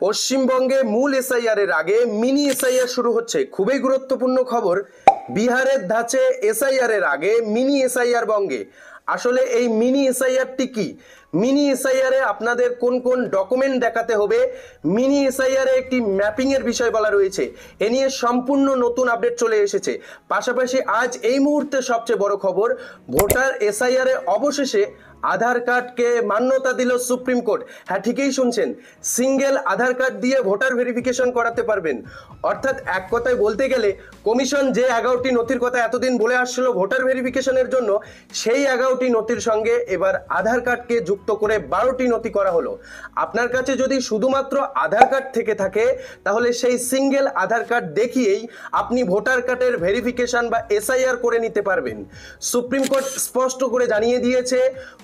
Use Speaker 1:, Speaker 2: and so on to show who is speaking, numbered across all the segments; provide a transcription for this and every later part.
Speaker 1: পশ্চিমবঙ্গে মূল এসআইআর এর আগে মিনি এসআইআর শুরু হচ্ছে। খুবই গুরুত্বপূর্ণ খবর। বিহারের ধাঁচে এসআইআর এর আগে মিনি এসআইআর বঙ্গে। আসলে এই মিনি এসআইআরটি কি? মিনি এসআইআর এ আপনাদের কোন কোন ডকুমেন্ট দেখাতে হবে, মিনি এসআইআর এ একটি ম্যাপিং এর বিষয় বলা রয়েছে, এ নিয়ে সম্পূর্ণ নতুন আপডেট চলে এসেছে। পাশাপাশি আজ এই মুহূর্তে সবচেয়ে বড় খবর, ভোটার এসআইআর এ অবশেষে আধার কার্ডকে মান্যতা দিল সুপ্রিম কোর্ট। হ্যাঁ, ঠিকই শুনছেন, সিঙ্গেল আধার কার্ড দিয়ে ভোটার ভেরিফিকেশন করাতে পারবেন। অর্থাৎ এক কথায় বলতে গেলে কমিশন যে 11টি নথির কথা এতদিন বলে আসছিল ভোটার ভেরিফিকেশনের জন্য, সেই 11টি নথির সঙ্গে এবার আধার কার্ডকে যুক্ত করে 12টি নথি করা হলো। আপনার কাছে যদি শুধুমাত্র আধার কার্ড থেকে থাকে তাহলে সেই সিঙ্গেল আধার কার্ড দেখিয়েই আপনি ভোটার কার্ডের ভেরিফিকেশন বা এসআইআর করে নিতে পারবেন। সুপ্রিম কোর্ট স্পষ্ট করে জানিয়ে দিয়েছে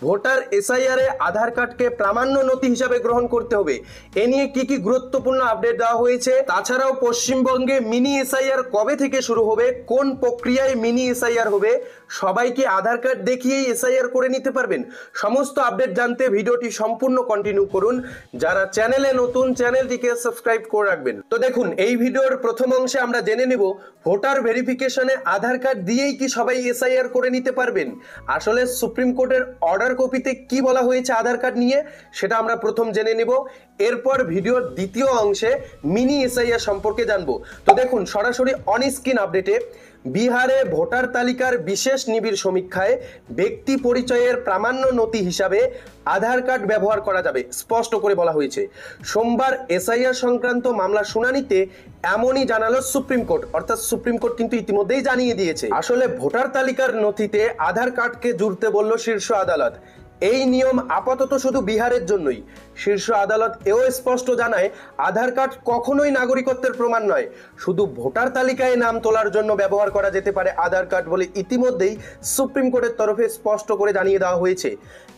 Speaker 1: ভোটার এসআইআর এ আধার কার্ডকে প্রামাণ্য নথি হিসাবে গ্রহণ করতে হবে। এ নিয়ে কি কি গুরুত্বপূর্ণ আপডেট দেওয়া হয়েছে, তাছাড়াও পশ্চিমবঙ্গে মিনি এসআইআর কবে থেকে শুরু হবে, কোন প্রক্রিয়ায় মিনি এসআইআর হবে, সবাইকে আধার কার্ড দেখিয়েই এসআইআর করে নিতে পারবেন। সমস্ত আপডেট জানতে ভিডিওটি সম্পূর্ণ কন্টিনিউ করুন। যারা চ্যানেলে নতুন, চ্যানেলটিকে সাবস্ক্রাইব করে রাখবেন। তো দেখুন, এই ভিডিওর প্রথম অংশে আমরা জেনে নেব ভোটার ভেরিফিকেশনে আধার কার্ড দিয়েই কি সবাই এসআইআর করে নিতে পারবেন। আসলে সুপ্রিম কোর্টের অর্ডার কপিতে কি বলা হয়েছে আধার কার্ড নিয়ে সেটা আমরা প্রথম জেনে নেব। এরপর ভিডিওর দ্বিতীয় অংশে মিনি এসআইআর সম্পর্কে জানবো। তো দেখুন, সরাসরি অন স্ক্রিন আপডেটে বিহারে ভোটার তালিকার বিশেষ নিবিড় সমীক্ষায় ব্যক্তি পরিচয়ের প্রামাণ্য নথি হিসাবে আধার কার্ড ব্যবহার করা যাবে, স্পষ্ট করে বলা হয়েছে। সোমবার এসআইআর সংক্রান্ত মামলার শুনানিতে এমনই জানালো সুপ্রিম কোর্ট। অর্থাৎ সুপ্রিম কোর্ট কিন্তু ইতিমধ্যেই জানিয়ে দিয়েছে আসলে ভোটার তালিকার নথিতে আধার কার্ডকে জুড়তে বলল শীর্ষ আদালত। এই নিয়ম আপাতত শুধু বিহারের জন্যই। শীর্ষ আদালত এও স্পষ্ট জানায় আধার কার্ড কখনোই নাগরিকত্বের প্রমাণ নয়, শুধু ভোটার তালিকায় নাম তোলার জন্য ব্যবহার করা যেতে পারে আধার কার্ড বলে ইতিমধ্যেই সুপ্রিম কোর্টের তরফে স্পষ্ট করে জানিয়ে দেওয়া হয়েছে।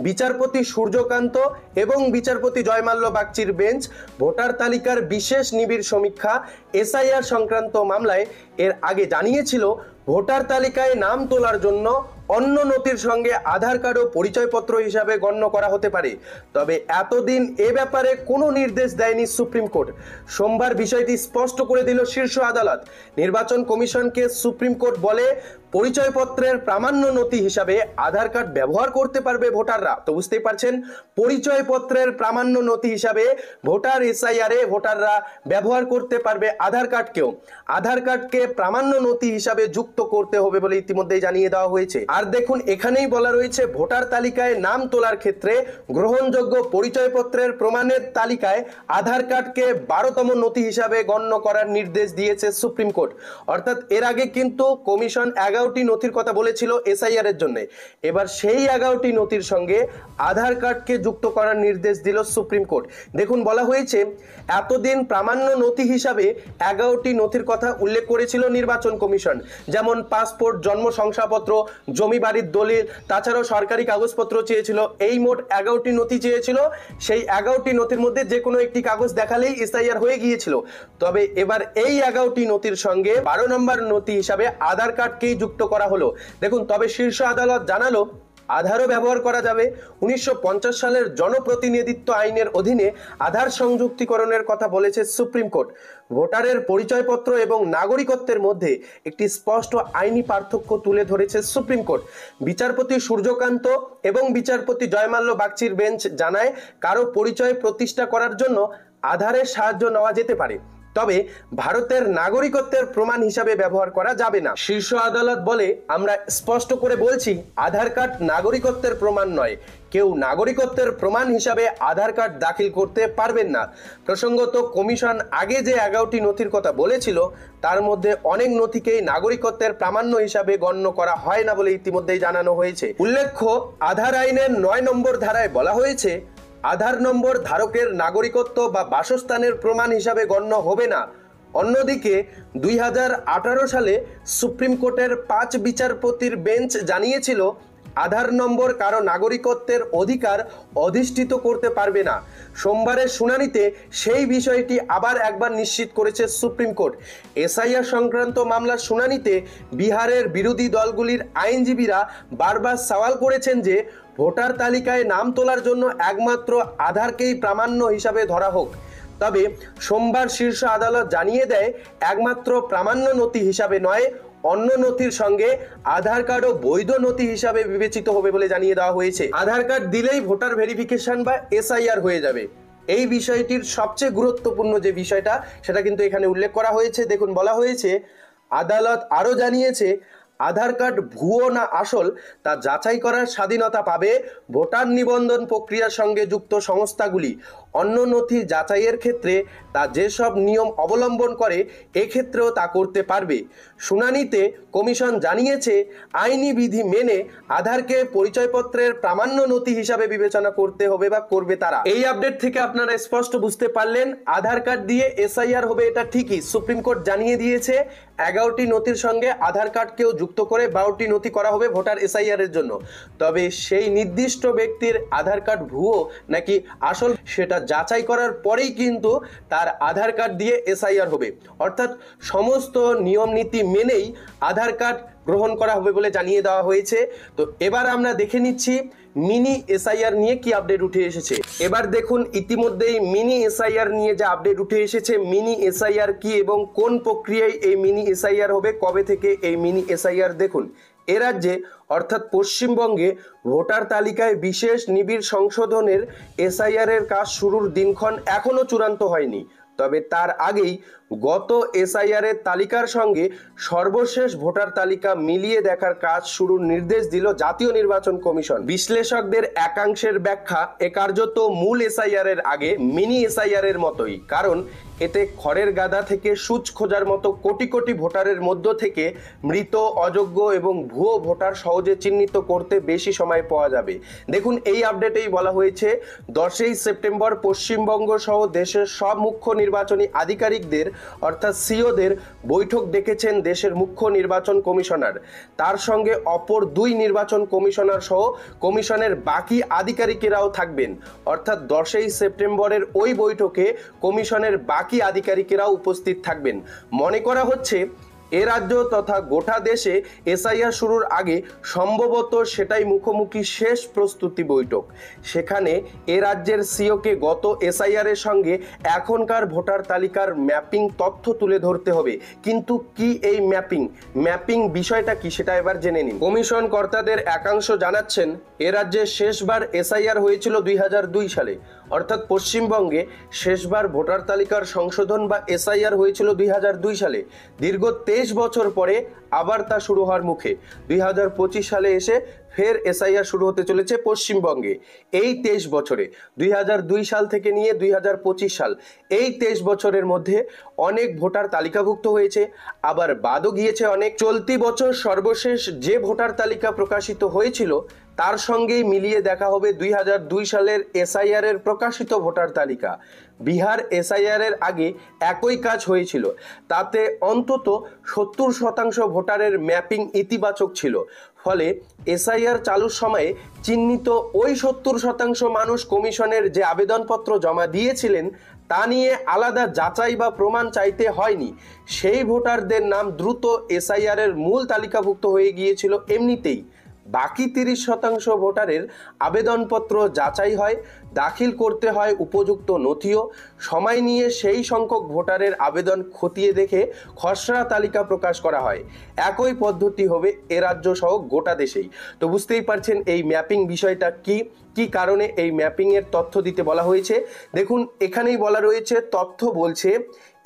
Speaker 1: বিচারপতি সূর্যকান্ত এবং বিচারপতি জয়মাল্য বাগচির বেঞ্চ ভোটার তালিকার বিশেষ নিবিড় সমীক্ষা এসআইআর সংক্রান্ত মামলায় এর আগে জানিয়েছিল ভোটার তালিকায় নাম তোলার জন্য অন্য নথির সঙ্গে আধার কার্ড ও পরিচয়পত্র হিসাবে গণ্য করা হতে পারে। তবে এতদিন এ ব্যাপারে কোনো নির্দেশ দেয়নি সুপ্রিম কোর্ট। সোমবার বিষয়টি স্পষ্ট করে দিল শীর্ষ আদালত। নির্বাচন কমিশনকে সুপ্রিম কোর্ট বলে পরিচয়পত্রের প্রামাণ্য নথি হিসাবে আধার কার্ড ব্যবহার করতে পারবে ভোটাররা। তো বুঝতেই পারছেন, পরিচয়পত্রের প্রামাণ্য নথি হিসাবে ভোটার এসআইআর এ ভোটাররা ব্যবহার করতে পারবে আধার কার্ডকেও। আধার কার্ডকে প্রামাণ্য নথি হিসাবে যুক্ত করতে হবে বলে ইতিমধ্যেই জানিয়ে দেওয়া হয়েছে। আর দেখুন, এখানেই বলা রয়েছে ভোটার তালিকায় নাম তোলার ক্ষেত্রে গ্রহণযোগ্য পরিচয়পত্রের প্রমাণের তালিকায় আধার কার্ডকে 12তম নথি হিসাবে গণ্য করার নির্দেশ দিয়েছে সুপ্রিম কোর্ট। অর্থাৎ এর আগে কিন্তু কমিশন 11টি নথির কথা বলেছিল এসআইআর এর জন্য। এবার সেই 11টি নথির সঙ্গে আধার কার্ডকে যুক্ত করার নির্দেশ দিল সুপ্রিম কোর্ট। দেখুন, বলা হয়েছে এতদিন প্রামাণ্য নথি হিসাবে 11টি নথির কথা উল্লেখ করেছিল নির্বাচন কমিশন, যেমন পাসপোর্ট, জন্ম শংসাপত্র, জমি বাড়ির দলিল, তাছাড়াও সরকারি কাগজপত্র চেয়েছিল। এই মোট 11টি নথি চেয়েছিল। সেই 11টি নথির মধ্যে যে কোনো একটি কাগজ দেখালেই এসআইআর হয়ে গিয়েছিল। তবে এবার এই 11টি নথির সঙ্গে 12 নম্বর নথি হিসাবে আধার কার্ডকেই যুক্ত করা হলো। দেখুন, তবে শীর্ষ আদালত জানালো আধারও ব্যবহার করা যাবে। 1950 সালের জনপ্রতিনিধিত্ব আইনের অধীনে আধার সংযুক্তিকরণের কথা বলেছে সুপ্রিম কোর্ট। ভোটারের পরিচয়পত্র এবং নাগরিকত্বের মধ্যে একটি স্পষ্ট আইনি পার্থক্য তুলে ধরেছে সুপ্রিম কোর্ট। বিচারপতি সূর্যকান্ত এবং বিচারপতি জয়মাল্য বাগচির বেঞ্চ জানায় কারো পরিচয় প্রতিষ্ঠা করার জন্য আধারের সাহায্য নেওয়া যেতে পারে, তবে ভারতের নাগরিকত্বের প্রমাণ হিসাবে ব্যবহার করা যাবে না। শীর্ষ আদালত বলে, আমরা স্পষ্ট করে বলছি আধার কার্ড নাগরিকত্বের প্রমাণ নয়, কেউ নাগরিকত্বের প্রমাণ হিসাবে আধার কার্ড দাখিল করতে পারবেন না। প্রসঙ্গত, কমিশন আগে যে 11টি নথির কথা বলেছিল তার মধ্যে অনেক নথিকেই নাগরিকত্বের প্রামাণ্য হিসাবে গণ্য করা হয় না বলে ইতিমধ্যেই জানানো হয়েছে। উল্লেখ্য, আধার আইনের 9 নম্বর ধারায় বলা হয়েছে আধার নম্বর ধারকের নাগরিকত্ব বা বাসস্থানের প্রমাণ হিসাবে গণ্য হবে না। অন্যদিকে 2018 সালে সুপ্রিম কোর্টের 5 বিচারপতির বেঞ্চ জানিয়েছিল আধার নম্বর কারো নাগরিকত্বের অধিকার অধিষ্ঠিত করতে পারবে না। সোমবারের শুনানিতে সেই বিষয়টি আবার একবার নিশ্চিত করেছে সুপ্রিম কোর্ট। এসআইআর সংক্রান্ত মামলার শুনানিতে বিহারের বিরোধী দলগুলির আইনজীবীরা বারবার সওয়াল করেছেন যে ভোটার তালিকায় নাম তোলার জন্য একমাত্র আধারকেই প্রামাণ্য হিসাবে ধরা হোক। তবে সোমবার শীর্ষ আদালত জানিয়ে দেয় একমাত্র প্রামাণ্য নথি হিসাবে নয়, অন্য নথির সঙ্গে আধার কার্ডও বৈধ নথি হিসাবে বিবেচিত হবে বলে জানিয়ে দেওয়া হয়েছে। আধার কার্ড দিলেই ভোটার ভেরিফিকেশন বা এসআইআর হয়ে যাবে, এই বিষয়টির সবচেয়ে গুরুত্বপূর্ণ যে বিষয়টা সেটা কিন্তু এখানে উল্লেখ করা হয়েছে। দেখুন, বলা হয়েছে আদালত আরও জানিয়েছে আধার কার্ড ভুয়ো না আসল তা যাচাই করার স্বাধীনতা পাবে ভোটার নিবন্ধন প্রক্রিয়ার সঙ্গে যুক্ত সংস্থাগুলি। অন্য নথি যাচাইয়ের ক্ষেত্রে তা যেসব নিয়ম অবলম্বন করে এক্ষেত্রেও তা করতে পারবে। শুনানিতে কমিশন জানিয়েছে আইনি বিধি মেনে আধারকে পরিচয়পত্রের প্রামাণ্য নথি হিসাবে বিবেচনা করতে হবে বা করবে তারা। এই আপডেট থেকে আপনারা স্পষ্ট বুঝতে পারলেন আধার কার্ড দিয়ে এসআইআর হবে, এটা ঠিকই সুপ্রিম কোর্ট জানিয়ে দিয়েছে 11টি নথির সঙ্গে আধার কার্ডকেও যুক্ত করে 12টি নথি করা হবে ভোটার এসআইআর এর জন্য। তবে সেই নির্দিষ্ট ব্যক্তির আধার কার্ড ভুয়ো নাকি আসল সেটা যাচাই করার পরেই কিন্তু তার আধার কার্ড দিয়ে এসআইআর হবে, অর্থাৎ সমস্ত নিয়ম নীতি মেনেই আধার কার্ড গ্রহণ করা হবে বলে জানিয়ে দেওয়া হয়েছে। তো এবার আমরা দেখে নিচ্ছি মিনি এসআইআর নিয়ে কি আপডেট উঠে এসেছে। এবার দেখুন ইতিমধ্যেই মিনি এসআইআর নিয়ে যে আপডেট উঠে এসেছে, মিনি এসআইআর কি এবং কোন প্রক্রিয়ায় এই মিনি এসআইআর হবে, কবে থেকে এই মিনি এসআইআর। দেখুন, এ রাজ্যে অর্থাৎ পশ্চিমবঙ্গে ভোটার তালিকায় বিশেষ নিবিড় সংশোধনের এসআইআর এর কাজ শুরুর দিনক্ষণ এখনো চূড়ান্ত হয়নি। তবে তার আগেই গত এসআইআর এর তালিকার সঙ্গে সর্বশেষ ভোটার তালিকা মিলিয়ে দেখার কাজ শুরুর নির্দেশ দিল জাতীয় নির্বাচন কমিশন। বিশ্লেষকদের একাংশের ব্যাখ্যা এ কার্যত মূল এসআইআর এর আগে মিনি এসআইআর এর মতোই, কারণ এতে খড়ের গাদা থেকে সূচ খোঁজার মতো কোটি কোটি ভোটারের মধ্য থেকে মৃত, অযোগ্য এবং ভুয়ো ভোটার সহজে চিহ্নিত করতে বেশি সময় পাওয়া যাবে। দেখুন, এই আপডেটেই বলা হয়েছে 10ই সেপ্টেম্বর পশ্চিমবঙ্গ সহ দেশের সব মুখ্য নির্বাচনী আধিকারিকদের অর্থাৎ সিওদের বৈঠক ডেকেছেন দেশের মুখ্য নির্বাচন কমিশনার। তার সঙ্গে অপর 2 নির্বাচন কমিশনার সহ কমিশনের বাকি আধিকারিকেরাও থাকবেন। অর্থাৎ 10ই সেপ্টেম্বরের ওই বৈঠকে কমিশনের বাকি আধিকারিকেরাও উপস্থিত থাকবেন। মনে করা হচ্ছে এ রাজ্য তথা গোটা দেশে এসআইআর শুরুর আগে সম্ভবত সেটাই মুখোমুখি শেষ প্রস্তুতি বৈঠক। সেখানে এ রাজ্যের সিওকে গত এসআইআর এর সঙ্গে এখনকার ভোটার তালিকার ম্যাপিং তথ্য তুলে ধরতে হবে। কিন্তু কি এই ম্যাপিং বিষয়টা কি সেটা এবার জেনে নিন। কমিশন কর্তাদের একাংশ জানাচ্ছেন এ রাজ্যে শেষবার এসআইআর হয়েছিল 2002 সালে, অর্থাৎ পশ্চিমবঙ্গে শেষবার ভোটার তালিকার সংশোধন বা এসআইআর হয়েছিল 2002 সালে। দীর্ঘ 23 বছর পরে আবার তা শুরু হওয়ার মুখে 2025 সালে এসে ফের এসআইআর শুরু হতে চলেছে পশ্চিমবঙ্গে। এই 23 বছরে 2002 সাল থেকে নিয়ে 2025 সাল, এই 23 বছরের মধ্যে অনেক ভোটার তালিকাভুক্ত হয়েছে, আবার বাদও গিয়েছে অনেক। চলতি বছর সর্বশেষ যে ভোটার তালিকা প্রকাশিত হয়েছিল তার সঙ্গেই মিলিয়ে দেখা হবে 2002 সালের এসআইআর এর প্রকাশিত ভোটার তালিকা। বিহার এসআইআর এর আগে একই কাজ হয়েছিল, তাতে অন্তত 70% ভোটারের ম্যাপিং ইতিবাচক ছিল। ফলে এসআইআর চালুর সময়ে চিহ্নিত ওই 70% মানুষ কমিশনের যে আবেদনপত্র জমা দিয়েছিলেন তা নিয়ে আলাদা যাচাই বা প্রমাণ চাইতে হয়নি। সেই ভোটারদের নাম দ্রুত এসআইআর এর মূল তালিকাভুক্ত হয়ে গিয়েছিল এমনিতেই। বাকি 30% ভোটারের আবেদনপত্র যাচাই হয়, দাখিল করতে হয় উপযুক্ত নথিও, সময় নিয়ে সেই সংখ্যক ভোটারের আবেদন খতিয়ে দেখে খসড়া তালিকা প্রকাশ করা হয়। একই পদ্ধতি হবে এ রাজ্য সহ গোটা দেশেই। তো বুঝতেই পারছেন এই ম্যাপিং বিষয়টা কি কারণে এই ম্যাপিং এর তথ্য দিতে বলা হয়েছে। দেখুন, এখানেই বলা রয়েছে, তথ্য বলছে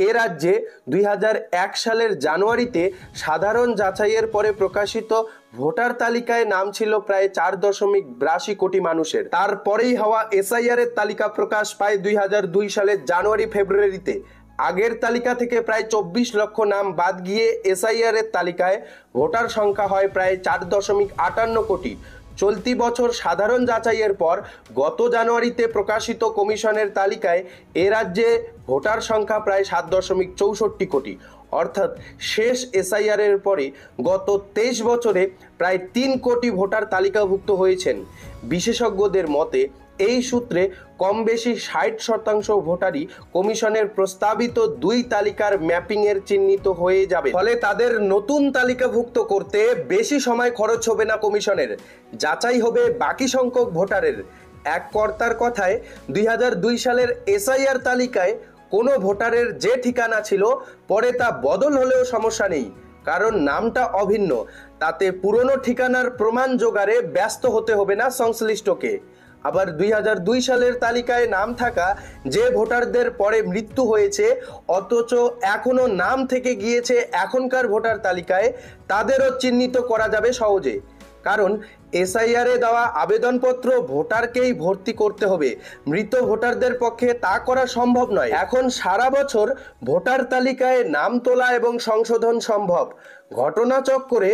Speaker 1: এ রাজ্যে 2001 সালের জানুয়ারিতে সাধারণ যাচাইয়ের পরে প্রকাশিত ভোটার তালিকায় নাম ছিল প্রায় 4.82 কোটি মানুষের। তারপরেই হওয়া এসআইআর এর তালিকা প্রকাশ পায় 2002 সালের জানুয়ারি ফেব্রুয়ারিতে। আগের তালিকা থেকে প্রায় 24 লক্ষ নাম বাদ গিয়ে এসআইআর এর তালিকায় ভোটার সংখ্যা হয় প্রায় 4.58 কোটি। চলতি বছর সাধারণ যাচাইয়ের পর গত জানুয়ারিতে প্রকাশিত কমিশনের তালিকায় এ রাজ্যে ভোটার সংখ্যা প্রায় 7.64 কোটি। অর্থাৎ শেষ এসআইআর এর পরে গত 23 বছরে প্রায় 3 কোটি ভোটার তালিকাভুক্ত হয়েছেন। বিশেষজ্ঞদের মতে এই সূত্রে কম বেশি 60% ভোটারই কমিশনের প্রস্তাবিত 2 তালিকার ম্যাপিং এর চিহ্নিত হয়ে যাবে। ফলে তাদের নতুন তালিকাভুক্ত করতে বেশি সময় খরচ হবে না কমিশনের, যাচাই হবে বাকি সংখ্যক ভোটারের। এক কর্তার কথায় 2002 সালের এসআইআর তালিকায় কোনো ভোটারের যে ঠিকানা ছিল পরে তা বদল হলেও সমস্যা নেই, কারণ নামটা অভিন্ন। তাতে পুরনো ঠিকানার প্রমাণ জোগাড়ে ব্যস্ত হতে হবে না সংশ্লিষ্টকে। আবার 2002 সালের তালিকায় নাম থাকা যে ভোটারদের পরে মৃত্যু হয়েছে অথচ এখনো নাম থেকে গিয়েছে এখনকার ভোটার তালিকায়, তাদেরও চিহ্নিত করা যাবে সহজে। কারণ এসআইআরে দেওয়া আবেদনপত্র ভোটারকেই ভর্তি করতে হবে, মৃত ভোটারদের পক্ষে তা করা সম্ভব নয়। এখন সারা বছর ভোটার তালিকায় নাম তোলা এবং সংশোধন সম্ভব। ঘটনাচক্রে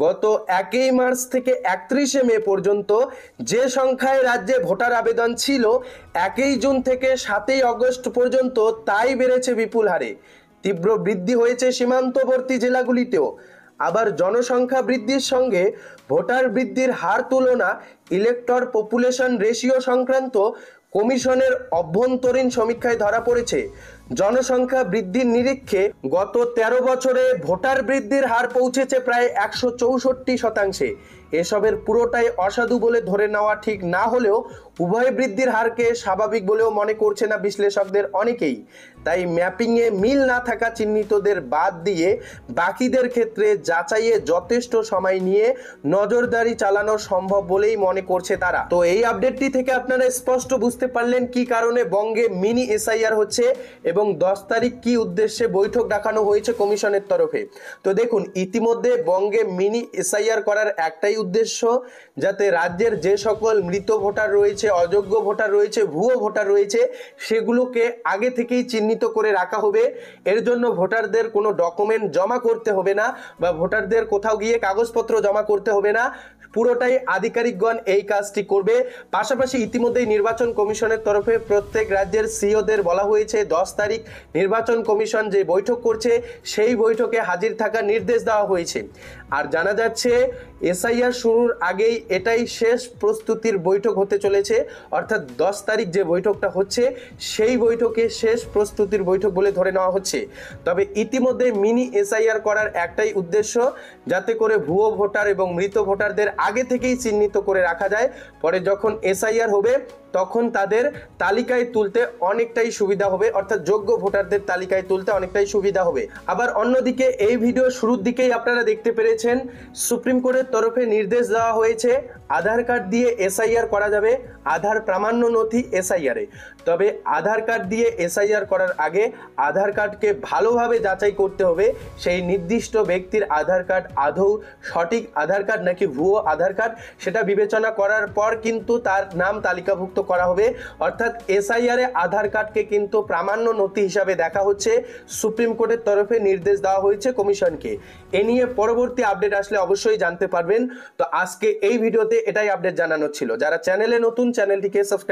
Speaker 1: গত 1 মার্চ থেকে 31 মে পর্যন্ত যে সংখ্যায় রাজ্যে ভোটার আবেদন ছিল, 1 জুন থেকে 7 আগস্ট পর্যন্ত তাই বেড়েছে বিপুল হারে। তীব্র বৃদ্ধি হয়েছে সীমান্তবর্তী জেলাগুলিতেও। আবার জনসংখ্যা বৃদ্ধির সঙ্গে ভোটার বৃদ্ধির হার তুলনা ইলেক্টর পপুলেশন রেশিও সংক্রান্ত কমিশনের অভ্যন্তরীণ সমীক্ষায় ধরা পড়েছে। জনসংখ্যা বৃদ্ধির নিরীক্ষে গত 13 বছরে ভোটার বৃদ্ধির হার পৌঁছেছে প্রায় 164%। এসবের পুরোটাই অসাধু বলে ধরে নেওয়া ঠিক না হলেও উভয় বৃদ্ধির হারকে স্বাভাবিক বলেও মনে করছে না বিশ্লেষকদের অনেকেই। তাই ম্যাপিংয়ে মিল না থাকা চিহ্নিতদের বাদ দিয়ে বাকিদের ক্ষেত্রে যাচাইয়ে যথেষ্ট সময় নিয়ে নজরদারি চালানো সম্ভব বলেই মনে করছে তারা। তো এই আপডেটটি থেকে আপনারা স্পষ্ট বুঝতে পারলেন কি কারণে বঙ্গে মিনি এসআইআর হচ্ছে এবং 10 তারিখ কি উদ্দেশ্যে বৈঠক ডাকানো হয়েছে কমিশনের তরফে। তো দেখুন, ইতিমধ্যে বঙ্গে মিনি এসআইআর করার একটাই উদ্দেশ্য, যাতে রাজ্যের যে সকল মৃত ভোটার রয়েছে, অযোগ্য ভোটার রয়েছে, ভুয়ো ভোটার রয়েছে, সেগুলোকে আগে থেকেই চিহ্নিত করে রাখা হবে। এর জন্য ভোটারদের কোনো ডকুমেন্ট জমা করতে হবে না বা ভোটারদের কোথাও গিয়ে কাগজপত্র জমা করতে হবে না, পুরোটাই আধিকারিকগণ এই কাজটি করবে। পাশাপাশি ইতিমধ্যেই নির্বাচন কমিশনের তরফে প্রত্যেক রাজ্যের সিওদের বলা হয়েছে 10 তারিখ নির্বাচন কমিশন যে বৈঠক করছে সেই বৈঠকে হাজির থাকার নির্দেশ দেওয়া হয়েছে। আর জানা যাচ্ছে এসআইআর শুরুর আগেই এটাই শেষ প্রস্তুতির বৈঠক হতে চলেছে, অর্থাৎ 10 তারিখ যে বৈঠকটা হচ্ছে সেই বৈঠকে শেষ প্রস্তুতির বৈঠক বলে ধরে নেওয়া হচ্ছে। তবে ইতিমধ্যে মিনি এসআইআর করার একটাই উদ্দেশ্য, যাতে করে ভুয়ো ভোটার এবং মৃত ভোটারদের আগে থেকেই চিহ্নিত করে রাখা যায়। পরে যখন এসআইআর হবে তখন তাদের তালিকায় তুলতে অনেকটাই সুবিধা হবে, অর্থাৎ যোগ্য ভোটারদের তালিকায় তুলতে অনেকটাই সুবিধা হবে। আবার অন্যদিকে এই ভিডিও শুরুর দিকেই আপনারা দেখতে পেরেছেন সুপ্রিম কোর্টের তরফে নির্দেশ দেওয়া হয়েছে আধার কার্ড দিয়ে এসআইআর করা যাবে, আধার প্রামাণ্য নথি এসআইআরে। তবে আধার কার্ড দিয়ে এসআইআর করার আগে আধার কার্ডকে ভালোভাবে যাচাই করতে হবে সেই নির্দিষ্ট ব্যক্তির আধার কার্ড আদৌ সঠিক আধার কার্ড নাকি ভুয়ো আধার কার্ড, সেটা বিবেচনা করার পর কিন্তু তার নাম তালিকাভুক্ত করা হবে। অর্থাৎ এসআইআরে আধার কার্ডকে কিন্তু প্রামাণ্য নথি হিসাবে দেখা হচ্ছে, সুপ্রিম কোর্টের তরফে নির্দেশ দেওয়া হয়েছে কমিশনকে। এ নিয়ে পরবর্তী আপডেট আসলে অবশ্যই জানতে পারবেন। তো আজকে এই ভিডিওতে এটাই আপডেট জানানো ছিল। যারা চ্যানেলে নতুন, চ্যানেলটিকে সাবস্ক্রাইব